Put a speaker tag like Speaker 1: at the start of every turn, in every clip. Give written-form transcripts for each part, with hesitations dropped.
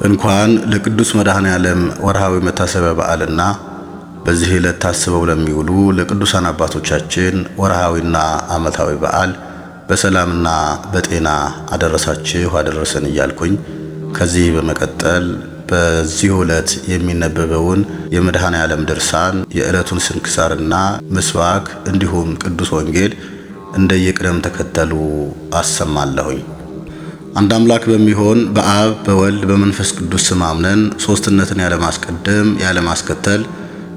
Speaker 1: እንኳን ለቅዱስ መድኃኔ ዓለም ወርሃዊ መታሰቢያ በዓልና በዚህ ዕለት ታስበው ለሚውሉ ለቅዱሳን አባቶቻችን ወርሃዊና ዓመታዊ በዓል በሰላምና በጤና አደረሳችሁ አደረሰን እያልኩኝ ከዚህ በመቀጠል በዚህ ዕለት የሚነበበውን የመድኃኔ ዓለም ድርሳን የዕለቱን ስንክሳርና ምስባክ እንዲሁም ቅዱስ ወንጌል እንደየቅደም ተከተሉ አሰማለሁኝ። አንድ አምላክ በሚሆን በአብ በወልድ በመንፈስ ቅዱስ ስም አምነን ሦስትነትን ያለማስቀደም ያለማስከተል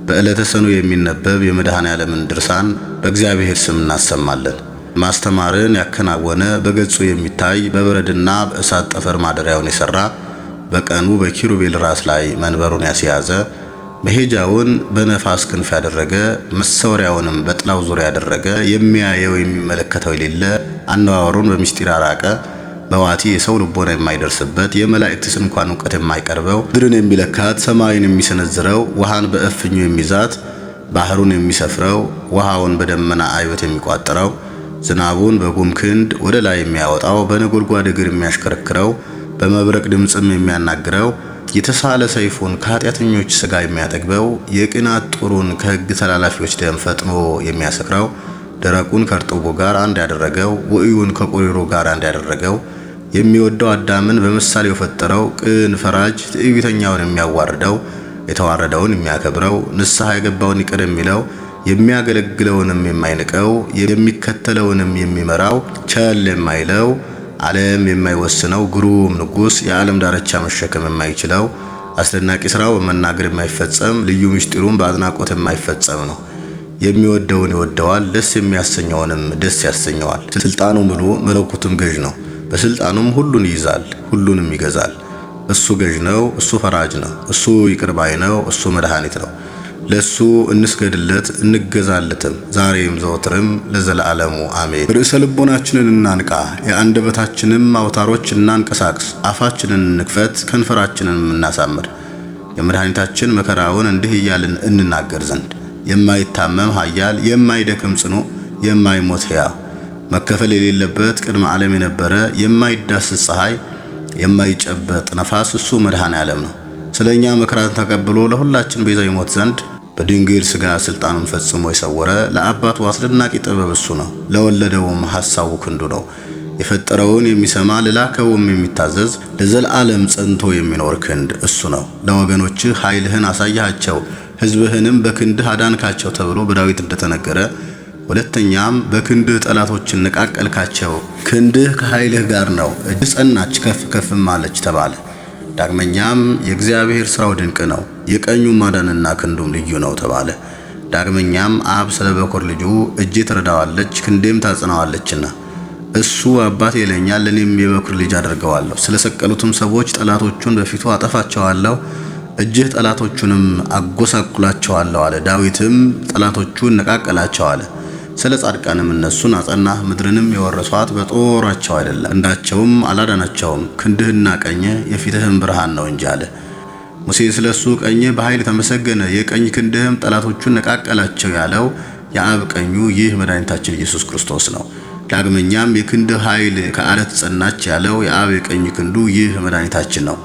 Speaker 1: በዕለተ ሰኑይ የሚነበብ የመድኃኔ ዓለምን ድርሳን በእግዚአብሔር ስም እናሰማለን። ማስተማርን ያከናወነ በገጹ የሚታይ በበረድና በእሳት ጠፈር ማደሪያውን የሠራ በቀኑ በኪሩቤል ራስ ላይ መንበሩን ያስያዘ መሄጃውን በነፋስ ክንፍ ያደረገ መሰወሪያውንም በጥላው ዙሪያ ያደረገ የሚያየው የሚመለከተው የሌለ አነዋወሩን በምስጢር ያራቀ በዋቲ የሰው ልቦና የማይደርስበት የመላእክትስ እንኳን ዕውቀት የማይቀርበው ምድርን የሚለካት ሰማይን የሚሰነዝረው ውሃን በእፍኙ የሚዛት ባህሩን የሚሰፍረው ውሃውን በደመና አይበት የሚቋጥረው ዝናቡን በጉም ክንድ ወደ ላይ የሚያወጣው በነጎድጓድ እግር የሚያሽከረክረው በመብረቅ ድምፅም የሚያናግረው የተሳለ ሰይፉን ከኃጢአተኞች ሥጋ የሚያጠግበው የቅናት ጦሩን ከሕግ ተላላፊዎች ደም ፈጥኖ የሚያሰክረው ደረቁን ከርጥቡ ጋር አንድ ያደረገው ውእዩን ከቆሪሮ ጋር አንድ ያደረገው የሚወደው አዳምን በምሳሌው ፈጠረው ቅን ፈራጅ ትዕቢተኛውን የሚያዋርደው የተዋረደውን የሚያከብረው ንስሐ የገባውን ይቅር የሚለው የሚያገለግለውንም የማይንቀው የሚከተለውንም የሚመራው ቸል የማይለው ዓለም የማይወስነው ግሩም ንጉሥ የዓለም ዳርቻ መሸከም የማይችለው አስደናቂ ሥራው በመናገር የማይፈጸም ልዩ ምስጢሩን በአድናቆት የማይፈጸም ነው። የሚወደውን ይወደዋል፣ ደስ የሚያሰኘውንም ደስ ያሰኘዋል። ስልጣኑ ሙሉ መለኮቱም ገዥ ነው። በስልጣኑም ሁሉን ይይዛል፣ ሁሉንም ይገዛል። እሱ ገዥ ነው፣ እሱ ፈራጅ ነው፣ እሱ ይቅር ባይ ነው፣ እሱ መድኃኒት ነው። ለሱ እንስገድለት እንገዛለትም ዛሬም ዘወትርም ለዘላለሙ አሜን። ርዕሰ ልቦናችንን እናንቃ፣ የአንደበታችንም አውታሮች እናንቀሳቅስ። አፋችንን እንክፈት፣ ከንፈራችንን እናሳምር። የመድኃኒታችን መከራውን እንዲህ እያልን እንናገር ዘንድ የማይታመም ኃያል የማይደክም ጽኑ የማይሞት ሕያው መከፈል የሌለበት ቅድመ ዓለም የነበረ የማይዳስስ ፀሐይ የማይጨበጥ ነፋስ እሱ መድኃኔ ዓለም ነው። ስለኛ መከራን ተቀብሎ ለሁላችን ቤዛ ይሞት ዘንድ በድንግል ሥጋ ሥልጣኑን ፈጽሞ የሰወረ ለአባቱ አስደናቂ ጥበብ እሱ ነው። ለወለደውም ሐሳቡ ክንዱ ነው። የፈጠረውን የሚሰማ ለላከውም የሚታዘዝ ለዘላለም ጸንቶ የሚኖር ክንድ እሱ ነው። ለወገኖችህ ኃይልህን አሳያቸው ሕዝብህንም በክንድህ አዳንካቸው ተብሎ በዳዊት እንደተነገረ፣ ሁለተኛም በክንድህ ጠላቶችን ነቃቀልካቸው፣ ክንድህ ከኃይልህ ጋር ነው፣ እጅህ ጸናች ከፍ ከፍም አለች ተባለ። ዳግመኛም የእግዚአብሔር ሥራው ድንቅ ነው፣ የቀኙ ማዳንና ክንዱም ልዩ ነው ተባለ። ዳግመኛም አብ ስለ በኩር ልጁ እጄ ትረዳዋለች ክንዴም ታጽናዋለችና እሱ አባቴ ይለኛል እኔም የበኩር ልጅ አደርገዋለሁ። ስለ ሰቀሉትም ሰዎች ጠላቶቹን በፊቱ አጠፋቸዋለሁ እጅህ ጠላቶቹንም አጎሳቁላቸዋለሁ አለ። ዳዊትም ጠላቶቹን ነቃቀላቸው አለ። ስለ ጻድቃንም እነሱን አጸናህ፣ ምድርንም የወረሷት በጦራቸው አይደለም፣ እንዳቸውም አላዳናቸውም። ክንድህና ቀኝህ የፊትህም ብርሃን ነው እንጂ አለ። ሙሴ ስለሱ ቀኝህ በኃይል ተመሰገነ፣ የቀኝ ክንድህም ጠላቶቹን ነቃቀላቸው ያለው የአብ ቀኙ ይህ መድኃኒታችን ኢየሱስ ክርስቶስ ነው። ዳግመኛም የክንድህ ኃይል ከዓለት ጸናች ያለው የአብ የቀኝ ክንዱ ይህ መድኃኒታችን ነው።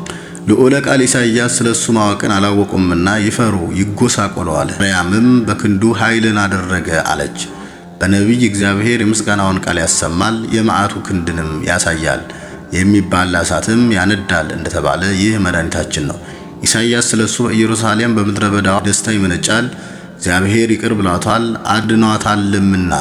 Speaker 1: ልዑለ ቃል ኢሳይያስ ስለሱ ማወቅን አላወቁምና ይፈሩ ይጎሳቆሉ አለ። ማርያምም በክንዱ ኃይልን አደረገ አለች። በነቢይ እግዚአብሔር የምስጋናውን ቃል ያሰማል፣ የመዓቱ ክንድንም ያሳያል፣ የሚባላ እሳትም ያነዳል እንደተባለ ይህ መድኃኒታችን ነው። ኢሳይያስ ስለሱ በኢየሩሳሌም በምድረ በዳ ደስታ ይመነጫል፣ እግዚአብሔር ይቅር ብሏታል አድኗታልምና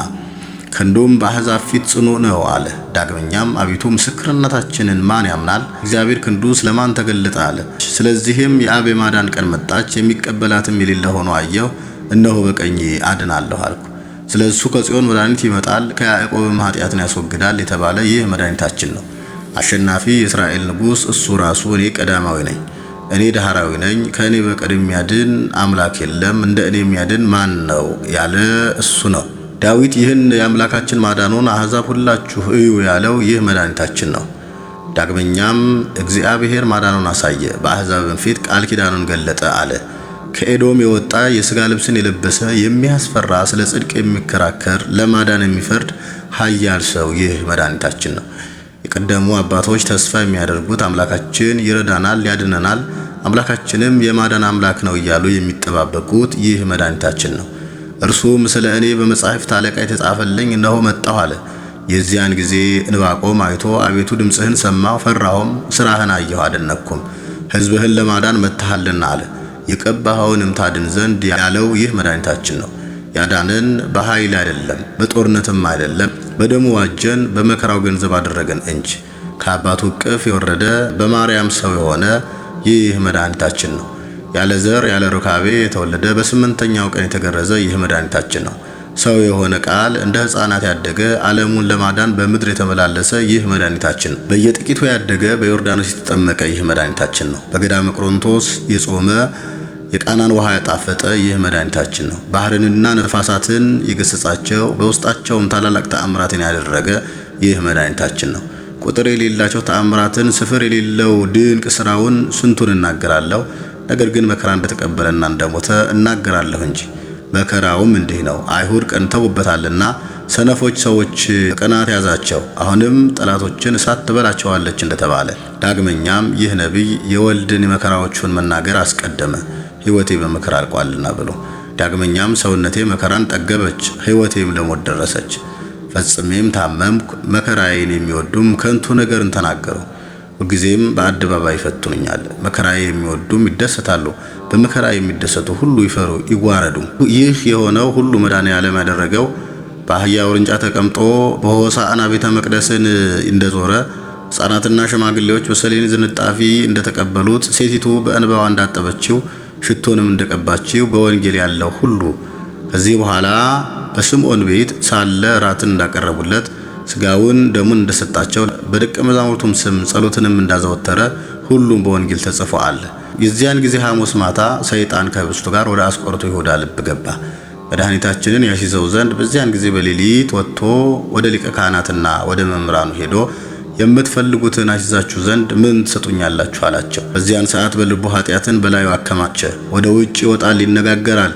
Speaker 1: ክንዱም በአሕዛብ ፊት ጽኑ ነው አለ። ዳግመኛም አቤቱ ምስክርነታችንን ማን ያምናል? እግዚአብሔር ክንዱ ስለማን ተገለጠ አለ። ስለዚህም የአብ የማዳን ቀን መጣች፣ የሚቀበላትም የሌለ ሆኖ አየሁ፣ እነሆ በቀኜ አድናለሁ አልኩ። ስለሱ ከጽዮን መድኃኒት ይመጣል፣ ከያዕቆብም ኃጢአትን ያስወግዳል የተባለ ይህ መድኃኒታችን ነው። አሸናፊ የእስራኤል ንጉሥ እሱ ራሱ እኔ ቀዳማዊ ነኝ፣ እኔ ዳህራዊ ነኝ፣ ከእኔ በቀር የሚያድን አምላክ የለም፣ እንደ እኔ የሚያድን ማን ነው ያለ እሱ ነው። ዳዊት ይህን የአምላካችን ማዳኑን አሕዛብ ሁላችሁ እዩ ያለው ይህ መድኃኒታችን ነው። ዳግመኛም እግዚአብሔር ማዳኑን አሳየ፣ በአሕዛብም ፊት ቃል ኪዳኑን ገለጠ አለ። ከኤዶም የወጣ የሥጋ ልብስን የለበሰ የሚያስፈራ ስለ ጽድቅ የሚከራከር ለማዳን የሚፈርድ ኃያል ሰው ይህ መድኃኒታችን ነው። የቀደሙ አባቶች ተስፋ የሚያደርጉት አምላካችን ይረዳናል፣ ያድነናል፣ አምላካችንም የማዳን አምላክ ነው እያሉ የሚጠባበቁት ይህ መድኃኒታችን ነው። እርሱም ስለ እኔ በመጻሕፍት አለቃ የተጻፈልኝ እነሆ መጣሁ አለ። የዚያን ጊዜ ዕንባቆም አይቶ አቤቱ ድምፅህን ሰማሁ፣ ፈራሁም፣ ሥራህን አየሁ አደነቅኩም፣ ሕዝብህን ለማዳን መጥተሃልና አለ። የቀባኸውንም ታድን ዘንድ ያለው ይህ መድኃኒታችን ነው። ያዳነን በኃይል አይደለም፣ በጦርነትም አይደለም፣ በደሙ ዋጀን፣ በመከራው ገንዘብ አደረገን እንጂ። ከአባቱ እቅፍ የወረደ በማርያም ሰው የሆነ ይህ መድኃኒታችን ነው። ያለ ዘር ያለ ሩካቤ የተወለደ በስምንተኛው ቀን የተገረዘ ይህ መድኃኒታችን ነው። ሰው የሆነ ቃል እንደ ሕፃናት ያደገ ዓለሙን ለማዳን በምድር የተመላለሰ ይህ መድኃኒታችን ነው። በየጥቂቱ ያደገ በዮርዳኖስ የተጠመቀ ይህ መድኃኒታችን ነው። በገዳመ ቆሮንቶስ የጾመ የቃናን ውሃ ያጣፈጠ ይህ መድኃኒታችን ነው። ባህርንና ነፋሳትን የገሰጻቸው በውስጣቸውም ታላላቅ ተአምራትን ያደረገ ይህ መድኃኒታችን ነው። ቁጥር የሌላቸው ተአምራትን ስፍር የሌለው ድንቅ ሥራውን ስንቱን እናገራለሁ። ነገር ግን መከራ እንደተቀበለና እንደሞተ እናገራለሁ እንጂ። መከራውም እንዲህ ነው፣ አይሁድ ቀንተውበታልና ሰነፎች ሰዎች ቅናት ያዛቸው። አሁንም ጠላቶችን እሳት ትበላቸዋለች እንደተባለ፣ ዳግመኛም ይህ ነቢይ የወልድን መከራዎቹን መናገር አስቀደመ፣ ሕይወቴ በመከራ አልቋልና ብሎ። ዳግመኛም ሰውነቴ መከራን ጠገበች፣ ሕይወቴም ለሞት ደረሰች። ፈጽሜም ታመምኩ፣ መከራዬን የሚወዱም ከንቱ ነገርን ተናገሩ። ሁልጊዜም በአደባባይ ይፈትኑኛል። መከራዬ የሚወዱም ይደሰታሉ፣ በመከራ የሚደሰቱ ሁሉ ይፈሩ ይዋረዱ። ይህ የሆነው ሁሉ መድኃኔዓለም ያደረገው በአህያ ውርንጫ ተቀምጦ በሆሳዕና ቤተ መቅደስን እንደዞረ፣ ሕፃናትና ሽማግሌዎች በሰሌን ዝንጣፊ እንደተቀበሉት፣ ሴቲቱ በእንባዋ እንዳጠበችው፣ ሽቶንም እንደቀባችው በወንጌል ያለው ሁሉ ከዚህ በኋላ በስምዖን ቤት ሳለ ራትን እንዳቀረቡለት፣ ሥጋውን ደሙን እንደሰጣቸው፣ በደቀ መዛሙርቱም ስም ጸሎትንም እንዳዘወተረ ሁሉም በወንጌል ተጽፎ አለ። የዚያን ጊዜ ሐሙስ ማታ ሰይጣን ከህብስቱ ጋር ወደ አስቆሮቱ ይሁዳ ልብ ገባ። መድኃኒታችንን ያስይዘው ዘንድ በዚያን ጊዜ በሌሊት ወጥቶ ወደ ሊቀ ካህናትና ወደ መምህራኑ ሄዶ የምትፈልጉትን አስይዛችሁ ዘንድ ምን ትሰጡኛላችሁ አላቸው። በዚያን ሰዓት በልቡ ኃጢአትን በላዩ አከማቸ። ወደ ውጭ ይወጣል፣ ይነጋገራል፣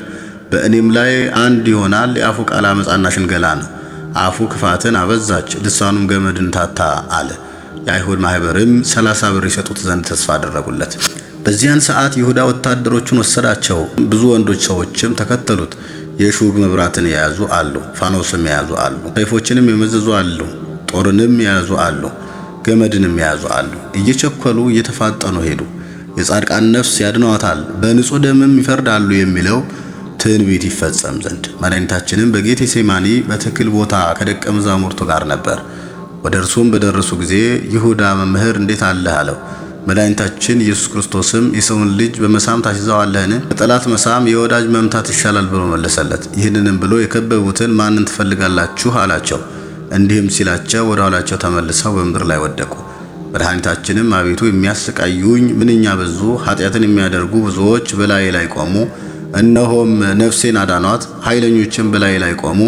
Speaker 1: በእኔም ላይ አንድ ይሆናል። የአፉ ቃል አመፃና ሽንገላ ነው። አፉ ክፋትን አበዛች፣ ልሳኑም ገመድን ታታ አለ። የአይሁድ ማህበርም 30 ብር ይሰጡት ዘንድ ተስፋ አደረጉለት። በዚያን ሰዓት ይሁዳ ወታደሮቹን ወሰዳቸው። ብዙ ወንዶች ሰዎችም ተከተሉት። የሹግ መብራትን የያዙ አሉ፣ ፋኖስም የያዙ አሉ፣ ሰይፎችንም የመዘዙ አሉ፣ ጦርንም የያዙ አሉ፣ ገመድንም የያዙ አሉ። እየቸኮሉ እየተፋጠኑ ሄዱ። የጻድቃን ነፍስ ያድነዋታል፣ በንጹሕ ደምም ይፈርዳሉ የሚለው ትንቢት ይፈጸም ዘንድ። መድኃኒታችንም በጌቴሴማኒ በተክል ቦታ ከደቀ መዛሙርቱ ጋር ነበር። ወደ እርሱም በደረሱ ጊዜ ይሁዳ መምህር እንዴት አለህ አለው። መድኃኒታችን ኢየሱስ ክርስቶስም የሰውን ልጅ በመሳም ታስይዘዋለህን? ከጠላት መሳም የወዳጅ መምታት ይሻላል ብሎ መለሰለት። ይህንንም ብሎ የከበቡትን ማንን ትፈልጋላችሁ አላቸው። እንዲህም ሲላቸው ወደ ኋላቸው ተመልሰው በምድር ላይ ወደቁ። መድኃኒታችንም አቤቱ የሚያሰቃዩኝ ምንኛ በዙ፣ ኃጢአትን የሚያደርጉ ብዙዎች በላዬ ላይ ቆሙ፣ እነሆም ነፍሴን አዳኗት፣ ኃይለኞችም በላዬ ላይ ቆሙ።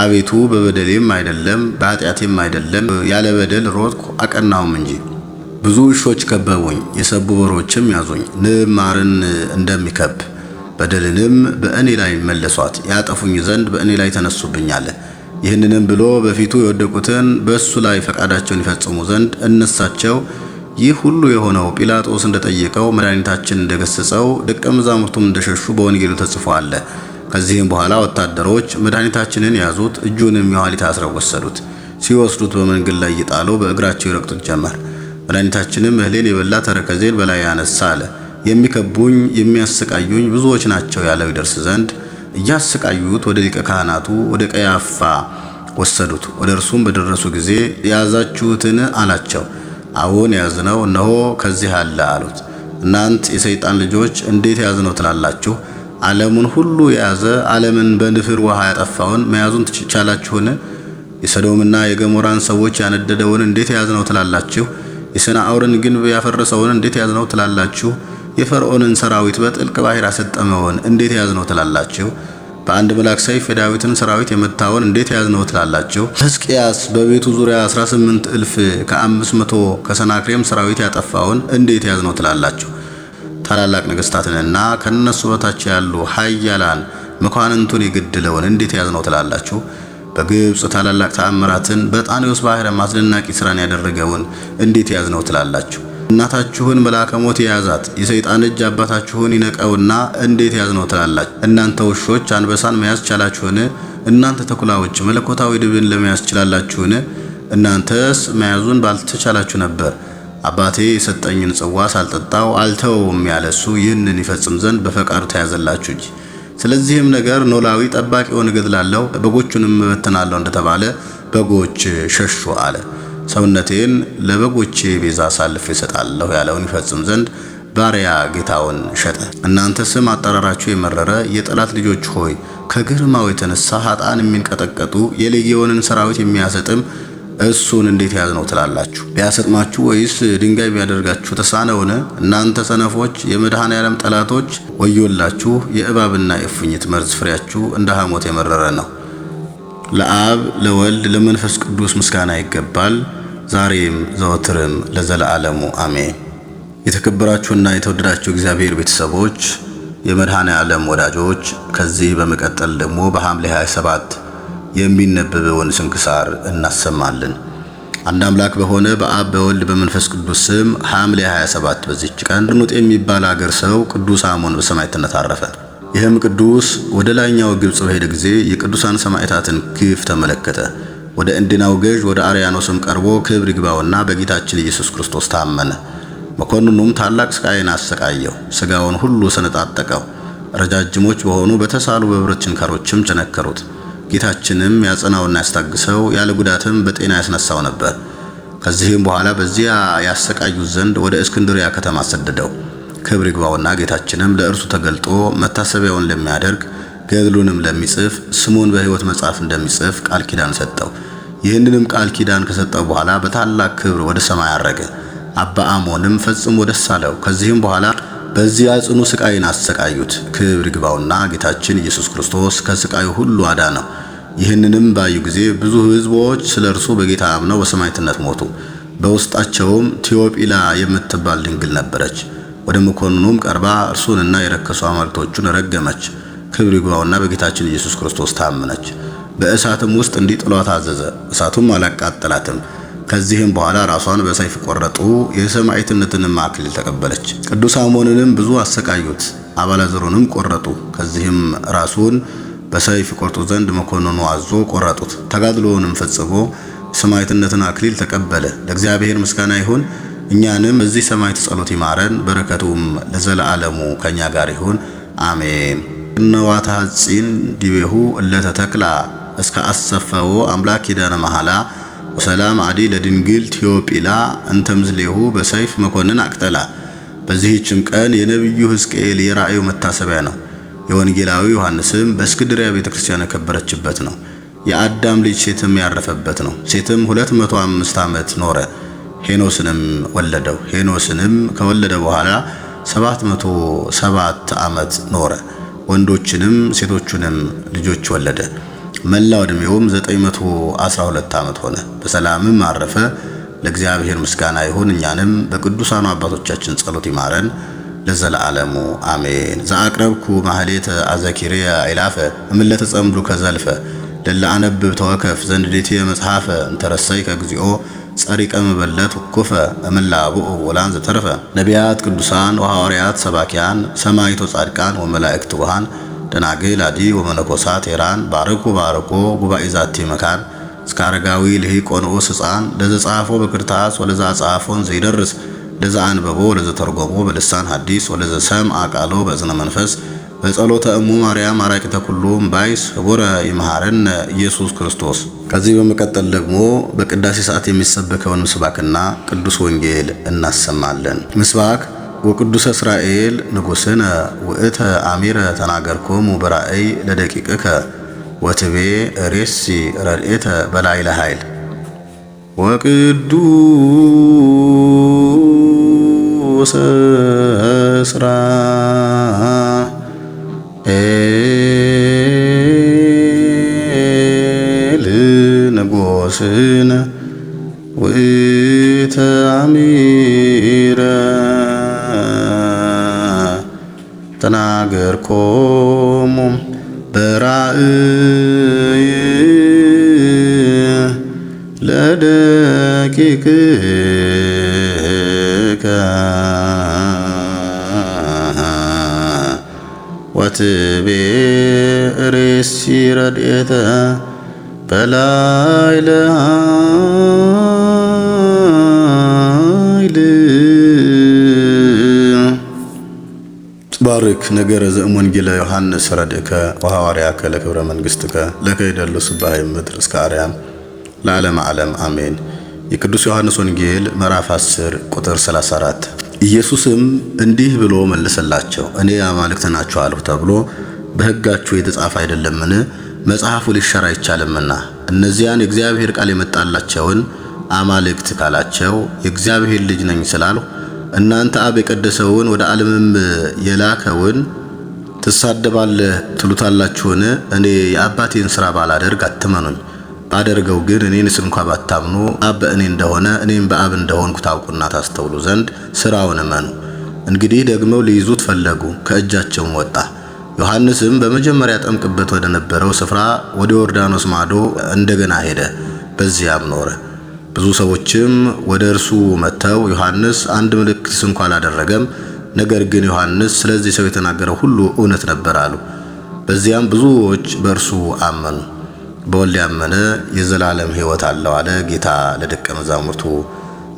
Speaker 1: አቤቱ በበደሌም አይደለም በኃጢአቴም አይደለም፣ ያለ በደል ሮጥኩ አቀናሁም እንጂ። ብዙ ውሾች ከበቡኝ፣ የሰቡ በሮችም ያዙኝ። ንብ ማርን እንደሚከብ በደልንም በእኔ ላይ መለሷት፣ ያጠፉኝ ዘንድ በእኔ ላይ ተነሱብኛል። ይህንንም ብሎ በፊቱ የወደቁትን በእሱ ላይ ፈቃዳቸውን ይፈጽሙ ዘንድ እነሳቸው። ይህ ሁሉ የሆነው ጲላጦስ እንደጠየቀው መድኃኒታችን እንደገሰጸው ደቀ መዛሙርቱም እንደሸሹ በወንጌሉ ተጽፎ አለ። ከዚህም በኋላ ወታደሮች መድኃኒታችንን ያዙት፣ እጁንም የኋሊት አስረው ወሰዱት። ሲወስዱት በመንገድ ላይ እየጣሉ በእግራቸው ይረግጡት ጀመር። መድኃኒታችንም እህሌን የበላ ተረከዜን በላይ ያነሳ አለ። የሚከቡኝ የሚያሰቃዩኝ ብዙዎች ናቸው ያለው ይደርስ ዘንድ እያሰቃዩት ወደ ሊቀ ካህናቱ ወደ ቀያፋ ወሰዱት። ወደ እርሱም በደረሱ ጊዜ የያዛችሁትን አላቸው። አዎን ያዝነው፣ እነሆ ከዚህ አለ አሉት። እናንት የሰይጣን ልጆች እንዴት ያዝነው ትላላችሁ? ዓለሙን ሁሉ የያዘ ዓለምን በንፍር ውሃ ያጠፋውን መያዙን ትቻላችሁን? የሰዶምና የገሞራን ሰዎች ያነደደውን እንዴት ያዝነው ትላላችሁ? የሰናዖርን ግንብ ያፈረሰውን እንዴት ያዝነው ትላላችሁ? የፈርዖንን ሰራዊት በጥልቅ ባሕር ያሰጠመውን እንዴት ያዝነው ትላላችሁ? በአንድ መልአክ ሰይፍ የዳዊትን ሰራዊት የመታውን እንዴት ያዝነው ትላላችሁ? ሕዝቅያስ በቤቱ ዙሪያ 18,500 ከሰናክሬም ሰራዊት ያጠፋውን እንዴት ያዝነው ትላላችሁ? ታላላቅ ነገሥታትንና ከነሱ በታች ያሉ ኃያላን መኳንንቱን የገደለውን እንዴት ያዝነው ትላላችሁ? በግብጽ ታላላቅ ተአምራትን በጣኔዎስ ባህረ አስደናቂ ሥራን ያደረገውን እንዴት ያዝነው ትላላችሁ? እናታችሁን መልአከ ሞት የያዛት የሰይጣን እጅ አባታችሁን ይነቀውና እንዴት ያዝነው ትላላችሁ? እናንተ ውሾች አንበሳን መያዝ ቻላችሁን? እናንተ ተኩላዎች መለኮታዊ ድብን ለመያዝ ችላላችሁን? እናንተስ መያዙን ባልተቻላችሁ ነበር። አባቴ የሰጠኝን ጽዋ ሳልጠጣው አልተውም ያለሱ ይህንን ይፈጽም ዘንድ በፈቃዱ ተያዘላችሁ እንጂ። ስለዚህም ነገር ኖላዊ ጠባቂውን እገድላለሁ በጎቹንም እበትናለሁ እንደተባለ በጎች ሸሹ አለ። ሰውነቴን ለበጎቼ ቤዛ አሳልፌ እሰጣለሁ ያለውን ይፈጽም ዘንድ ባሪያ ጌታውን ሸጠ። እናንተ ስም አጠራራችሁ የመረረ የጠላት ልጆች ሆይ ከግርማው የተነሳ ኃጥአን የሚንቀጠቀጡ የሌጊዮንን ሰራዊት የሚያሰጥም እሱን እንዴት ያዝነው ትላላችሁ? ቢያሰጥማችሁ ወይስ ድንጋይ ቢያደርጋችሁ ተሳነውን? እናንተ ሰነፎች የመድኃኔ ዓለም ጠላቶች ወዮላችሁ! የእባብና የእፉኝት መርዝ ፍሬያችሁ እንደ ሐሞት የመረረ ነው። ለአብ ለወልድ ለመንፈስ ቅዱስ ምስጋና ይገባል፣ ዛሬም ዘወትርም ለዘለዓለሙ አሜን። የተከበራችሁና የተወደዳችሁ እግዚአብሔር ቤተሰቦች፣ የመድኃኔ ዓለም ወዳጆች፣ ከዚህ በመቀጠል ደግሞ በሐምሌ 27 የሚነበበውን ስንክሳር እናሰማለን። አንድ አምላክ በሆነ በአብ በወልድ በመንፈስ ቅዱስ ስም ሐምሌ 27 በዚች ቀን ኑጥ የሚባል አገር ሰው ቅዱስ አሞን በሰማዕትነት አረፈ። ይህም ቅዱስ ወደ ላይኛው ግብጽ በሄደ ጊዜ የቅዱሳን ሰማዕታትን ግፍ ተመለከተ። ወደ እንድናው ገዥ ወደ አርያኖስም ቀርቦ ክብር ይግባውና በጌታችን ኢየሱስ ክርስቶስ ታመነ። መኮንኑም ታላቅ ስቃይን አሰቃየው፣ ሥጋውን ሁሉ ሰነጣጠቀው፣ ረጃጅሞች በሆኑ በተሳሉ በብረት ችንካሮችም ቸነከሩት። ጌታችንም ያጸናውና ያስታግሰው ያለ ጉዳትም በጤና ያስነሳው ነበር። ከዚህም በኋላ በዚያ ያሰቃዩት ዘንድ ወደ እስክንድርያ ከተማ ሰደደው። ክብር ይግባውና ጌታችንም ለእርሱ ተገልጦ መታሰቢያውን ለሚያደርግ ገድሉንም ለሚጽፍ ስሙን በሕይወት መጽሐፍ እንደሚጽፍ ቃል ኪዳን ሰጠው። ይህንንም ቃል ኪዳን ከሰጠው በኋላ በታላቅ ክብር ወደ ሰማይ አረገ። አባ አሞንም ፈጽሞ ደስ አለው። ከዚህም በኋላ በዚያ ጽኑ ስቃይን አሰቃዩት። ክብር ይግባውና ጌታችን ኢየሱስ ክርስቶስ ከስቃዩ ሁሉ አዳነው። ይህንንም ባዩ ጊዜ ብዙ ሕዝቦች ስለ እርሱ በጌታ አምነው በሰማዕትነት ሞቱ። በውስጣቸውም ቴዎጲላ የምትባል ድንግል ነበረች። ወደ መኮንኑም ቀርባ እርሱንና የረከሱ አማልክቶቹን ረገመች። ክብር ይግባውና በጌታችን ኢየሱስ ክርስቶስ ታመነች። በእሳትም ውስጥ እንዲጥሏት አዘዘ። እሳቱም አላቃጠላትም። ከዚህም በኋላ ራሷን በሰይፍ ቆረጡ። የሰማዕትነትንም አክሊል ተቀበለች። ቅዱስ አሞንንም ብዙ አሰቃዩት፣ አባላዘሩንም ቆረጡ። ከዚህም ራሱን በሰይፍ ቆርጡ ዘንድ መኮንኑ አዞ ቆረጡት። ተጋድሎውንም ፈጽሞ የሰማዕትነትን አክሊል ተቀበለ። ለእግዚአብሔር ምስጋና ይሁን። እኛንም በዚህ ሰማዕት ጸሎት ይማረን፣ በረከቱም ለዘለዓለሙ ከኛ ጋር ይሁን አሜን። እነዋታ ሐጺን ዲቤሁ እለተተክላ እስከ አሰፈው አምላክ ኪዳነ መሐላ ወሰላም አዲ ለድንግል ቴዎጲላ እንተምዝሌሁ በሰይፍ መኮንን አቅጠላ። በዚህችም ቀን የነቢዩ ሕዝቅኤል የራእዩ መታሰቢያ ነው። የወንጌላዊ ዮሐንስም በእስክንድርያ ቤተክርስቲያን የከበረችበት ነው። የአዳም ልጅ ሴትም ያረፈበት ነው። ሴትም 205 ዓመት ኖረ፣ ሄኖስንም ወለደው። ሄኖስንም ከወለደ በኋላ 707 ዓመት ኖረ፣ ወንዶችንም ሴቶቹንም ልጆች ወለደ። መላው ዕድሜውም 912 ዓመት ሆነ። በሰላምም አረፈ። ለእግዚአብሔር ምስጋና ይሁን። እኛንም በቅዱሳኑ አባቶቻችን ጸሎት ይማረን ለዘለዓለሙ አሜን። ዘአቅረብኩ ማህሌተ አዘኪርየ አይላፈ እምለተ ጸምዱ ከዘልፈ ለላ አነብብ ተወከፍ ዘንዴቴ መጽሐፈ እንተረሰይ ከግዚኦ ጸሪቀ መበለት ኩፈ እምላብኡ ወላን ዘተረፈ ነቢያት ቅዱሳን ወሐዋርያት ሰባኪያን ሰማዕቶ ጻድቃን ወመላእክት ውሃን ደናግል አዲ ወመነኮሳት ሄራን ባርኩ ባርኮ ጉባኤ ዛቲ መካን እስከ አረጋዊ ልሂቅ ወንዑስ ሕፃን ለዘጻፎ በክርታስ ወለዛ ጻፎን ዘይደርስ ለዛ አንበቦ ለዘ ተርጎሞ በልሳን ሐዲስ ወለዘ ሰምዐ ቃሎ በእዝነ መንፈስ በጸሎተ እሙ ማርያም አራቂተ ኩሉም ባይስ ህቡረ ይምሃረነ ኢየሱስ ክርስቶስ። ከዚህ በመቀጠል ደግሞ በቅዳሴ ሰዓት የሚሰበከውን ምስባክና ቅዱስ ወንጌል እናሰማለን። ምስባክ ወቅዱሰ እስራኤል ንጉሥነ ውእተ አሚረ ተናገርኮሙ በራእይ ለደቂቅከ ወትቤ ሬሲ ረድኤተ በላዕለ ኃይል ወቅዱሰ እስራኤል ንጉሥነ ውእተ አሚረ ተናገርኮሙ በራእይ ደቂቅከ ወትቤርሲ ረድኤተ በላዕለ ኃይል ባርክ ነገረ ዘእምወንጌለ ዮሐንስ ረድእከ ወሐዋርያከ ለክብረ መንግሥትከ ለከ ይደሉ ስባሕ ምድር እስከ አርያም ለዓለመ ዓለም አሜን። የቅዱስ ዮሐንስ ወንጌል ምዕራፍ 10 ቁጥር 34። ኢየሱስም እንዲህ ብሎ መለሰላቸው፣ እኔ አማልክት ናችሁ አልሁ ተብሎ በሕጋችሁ የተጻፈ አይደለምን? መጽሐፉ ሊሻር አይቻልምና። እነዚያን የእግዚአብሔር ቃል የመጣላቸውን አማልክት ካላቸው የእግዚአብሔር ልጅ ነኝ ስላልሁ እናንተ አብ የቀደሰውን ወደ ዓለምም የላከውን ትሳደባለህ ትሉታላችሁን? እኔ የአባቴን ሥራ ባላደርግ አትመኑኝ። ባደርገው ግን እኔንስ እንኳ ባታምኑ አብ በእኔ እንደሆነ እኔም በአብ እንደሆንኩ ታውቁና ታስተውሉ ዘንድ ሥራውን እመኑ። እንግዲህ ደግመው ሊይዙት ፈለጉ፣ ከእጃቸውም ወጣ። ዮሐንስም በመጀመሪያ ጠምቅበት ወደ ነበረው ስፍራ ወደ ዮርዳኖስ ማዶ እንደገና ሄደ፣ በዚያም ኖረ። ብዙ ሰዎችም ወደ እርሱ መጥተው ዮሐንስ አንድ ምልክት እንኳ አላደረገም፣ ነገር ግን ዮሐንስ ስለዚህ ሰው የተናገረው ሁሉ እውነት ነበር አሉ። በዚያም ብዙዎች በእርሱ አመኑ። በወልድ ያመነ የዘላለም ሕይወት አለው አለ ጌታ ለደቀ መዛሙርቱ።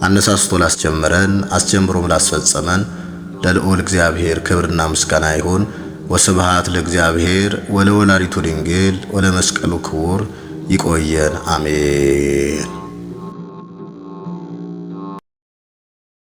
Speaker 1: አነሳስቶ ላስጀመረን አስጀምሮም ላስፈጸመን ለልዑል እግዚአብሔር ክብርና ምስጋና ይሁን። ወስብሐት ለእግዚአብሔር ወለወላዲቱ ድንግል ወለመስቀሉ ክቡር። ይቆየን። አሜን።